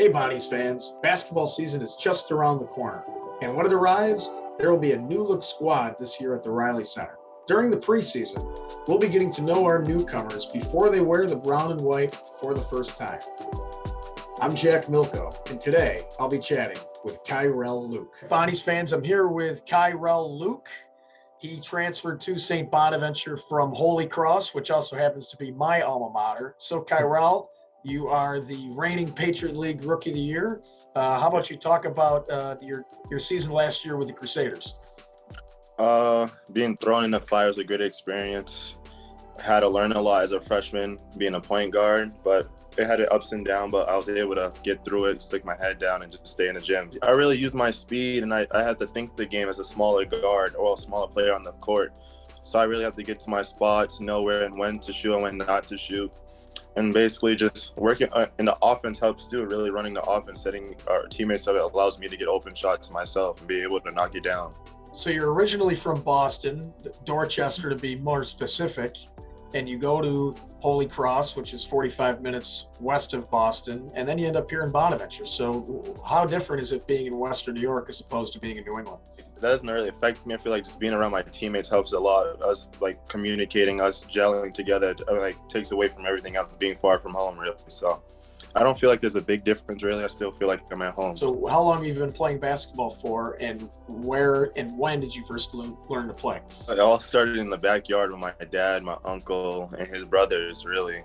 Hey, Bonnie's fans, basketball season is just around the corner. And when it arrives, there will be a new look squad this year at the Riley Center. During the preseason, we'll be getting to know our newcomers before they wear the brown and white for the first time. I'm Jack Milko, and today I'll be chatting with Kyrell Luc. Bonnie's fans, I'm here with Kyrell Luc. He transferred to St. Bonaventure from Holy Cross, which also happens to be my alma mater. So, Kyrell, you are the reigning Patriot League Rookie of the Year. How about you talk about your season last year with the Crusaders? Being thrown in the fire was a good experience. I had to learn a lot as a freshman, being a point guard, but it had its ups and downs, but I was able to get through it, stick my head down, and just stay in the gym. I really used my speed, and I had to think the game as a smaller guard or a smaller player on the court. So I really have to get to my spots, know where and when to shoot and when not to shoot. And basically just working in the offense helps too, really running the offense, setting our teammates up. It allows me to get open shots to myself and be able to knock it down. So you're originally from Boston, Dorchester to be more specific, and you go to Holy Cross, which is 45 minutes west of Boston, and then you end up here in Bonaventure. So how different is it being in Western New York as opposed to being in New England? That doesn't really affect me. I feel like just being around my teammates helps a lot. Us like communicating, us gelling together, takes away from everything else, being far from home, really. So I don't feel like there's a big difference, really. I still feel like I'm at home. So how long have you been playing basketball for, and where and when did you first learn to play? It all started in the backyard with my dad, my uncle, and his brothers, really,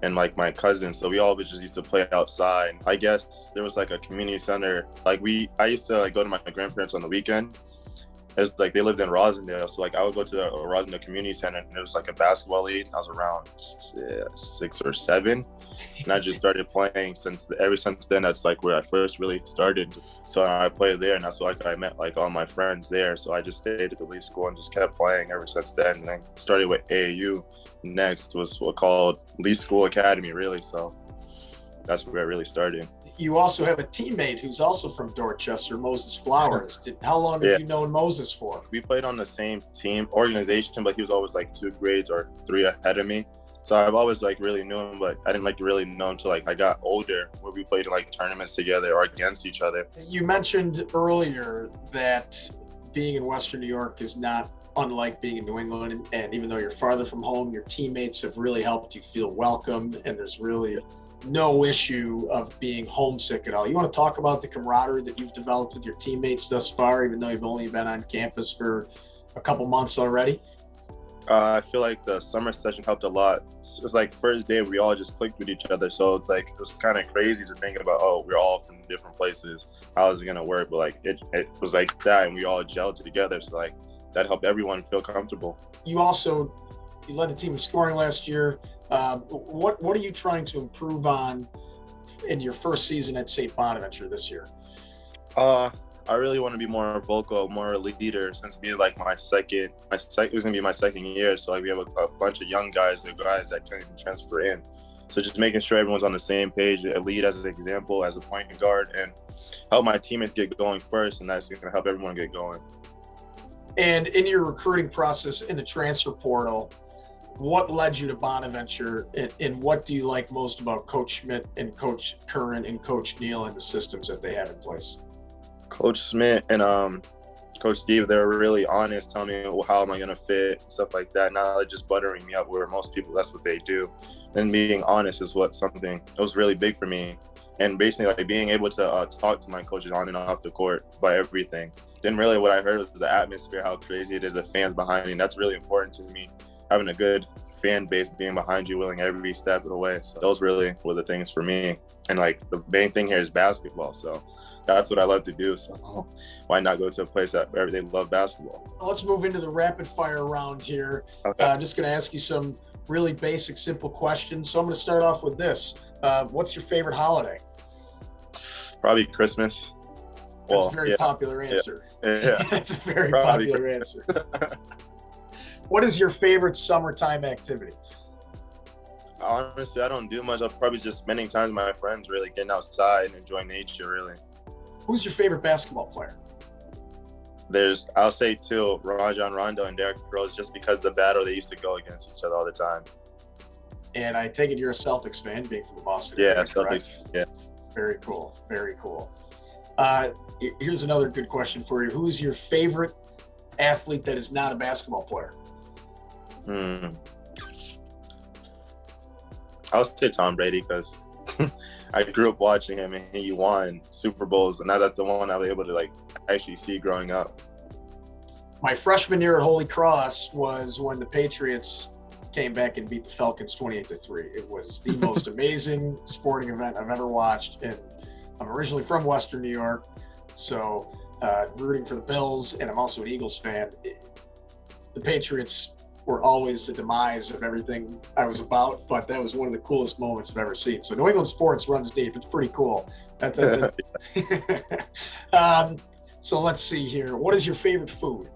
and like my cousins. So we all just used to play outside. I guess there was like a community center. I used to go to my grandparents on the weekend. It's like they lived in Rosendale, so I would go to the Rosendale Community Center, and it was like a basketball league. I was around 6 or 7, and I just started playing ever since then. That's where I first really started. So I played there, and that's I met all my friends there. So I just stayed at the league school and just kept playing ever since then. And I started with AAU. Next was what called League School Academy, really. So that's where I really started. You also have a teammate who's also from Dorchester, Moses Flowers. How long have you known Moses for? We played on the same team organization, but he was always 2 grades or 3 ahead of me. So I've always really knew him, but I didn't really know him until I got older, where we played in tournaments together or against each other. You mentioned earlier that being in Western New York is not unlike being in New England, and even though you're farther from home, your teammates have really helped you feel welcome, and there's really no issue of being homesick at all. You want to talk about the camaraderie that you've developed with your teammates thus far, even though you've only been on campus for a couple months already? I feel like the summer session helped a lot. It's first day we all just clicked with each other, so it was kind of crazy to think about, we're all from different places, how is it gonna work? But it was like that, and we all gelled together, so that helped everyone feel comfortable. You led the team in scoring last year. What are you trying to improve on in your first season at St. Bonaventure this year? I really want to be more vocal, more a leader, since being it was gonna be my second year. So we have a bunch of young guys that can transfer in. So just making sure everyone's on the same page, lead as an example, as a point guard, and help my teammates get going first, and that's gonna help everyone get going. And in your recruiting process in the transfer portal, what led you to Bonaventure, and what do you like most about Coach Schmidt and Coach Curran and Coach Neal and the systems that they have in place? Coach Schmidt and Coach Steve, they were really honest, telling me how am I going to fit, stuff like that. Not just buttering me up, where most people, that's what they do. And being honest is something that was really big for me. And basically being able to talk to my coaches on and off the court about everything. Then really what I heard was the atmosphere, how crazy it is, the fans behind me. And that's really important to me. Having a good fan base being behind you, willing every step of the way. So those really were the things for me. And the main thing here is basketball. So that's what I love to do. So why not go to a place where they love basketball? Let's move into the rapid fire round here. Okay. I'm just going to ask you some really basic, simple questions. So I'm going to start off with this. What's your favorite holiday? Probably Christmas. That's a very popular answer. Yeah. That's a very popular answer. What is your favorite summertime activity? Honestly, I don't do much. I'm probably just spending time with my friends, really getting outside and enjoying nature, really. Who's your favorite basketball player? I'll say 2, Rajon Rondo and Derrick Rose, just because the battle they used to go against each other all the time. And I take it you're a Celtics fan, being from the Boston area. area, Celtics, correct? yeah. Very cool. Very cool. Here's another good question for you. Who's your favorite athlete that is not a basketball player? I'll say Tom Brady because I grew up watching him and he won Super Bowls, and now that's the one I was able to like actually see growing up. My freshman year at Holy Cross was when the Patriots came back and beat the Falcons 28-3. It was the most amazing sporting event I've ever watched. And I'm originally from Western New York, so rooting for the Bills, and I'm also an Eagles fan. The Patriots were always the demise of everything I was about, but that was one of the coolest moments I've ever seen. So New England sports runs deep. It's pretty cool. So let's see here. What is your favorite food?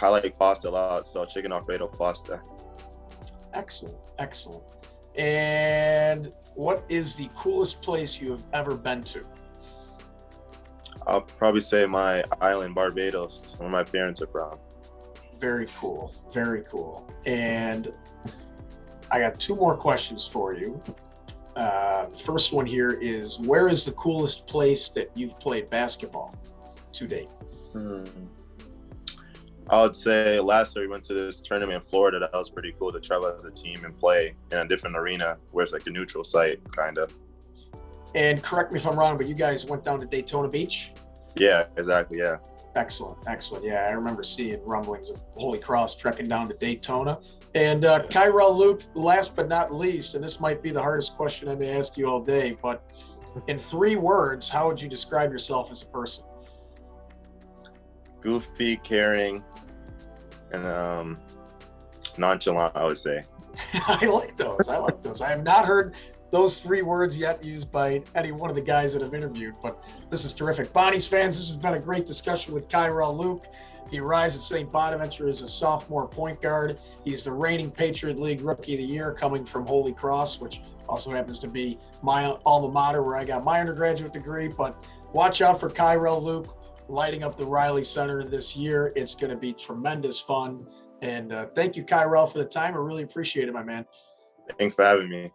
I like pasta a lot, so chicken Alfredo pasta. Excellent, excellent. And what is the coolest place you have ever been to? I'll probably say my island, Barbados, where my parents are from. Very cool, very cool. And I got two more questions for you. First one here is, where is the coolest place that you've played basketball to date? I would say last year we went to this tournament in Florida. That was pretty cool to travel as a team and play in a different arena where it's like a neutral site, kind of. And correct me if I'm wrong, but you guys went down to Daytona Beach? Yeah, exactly, yeah. Excellent, excellent. Yeah, I remember seeing rumblings of Holy Cross trekking down to Daytona. And Kyrell Luc, last but not least, and this might be the hardest question I may ask you all day, but in 3 words, how would you describe yourself as a person? Goofy, caring, and nonchalant, I would say. I like those. I like those. I have not heard those 3 words yet used by any one of the guys that I've interviewed, but this is terrific. Bonnie's fans, this has been a great discussion with Kyrell Luc. He arrives at St. Bonaventure as a sophomore point guard. He's the reigning Patriot League Rookie of the Year, coming from Holy Cross, which also happens to be my alma mater where I got my undergraduate degree. But watch out for Kyrell Luc lighting up the Riley Center this year. It's going to be tremendous fun. And thank you, Kyrell, for the time. I really appreciate it, my man. Thanks for having me.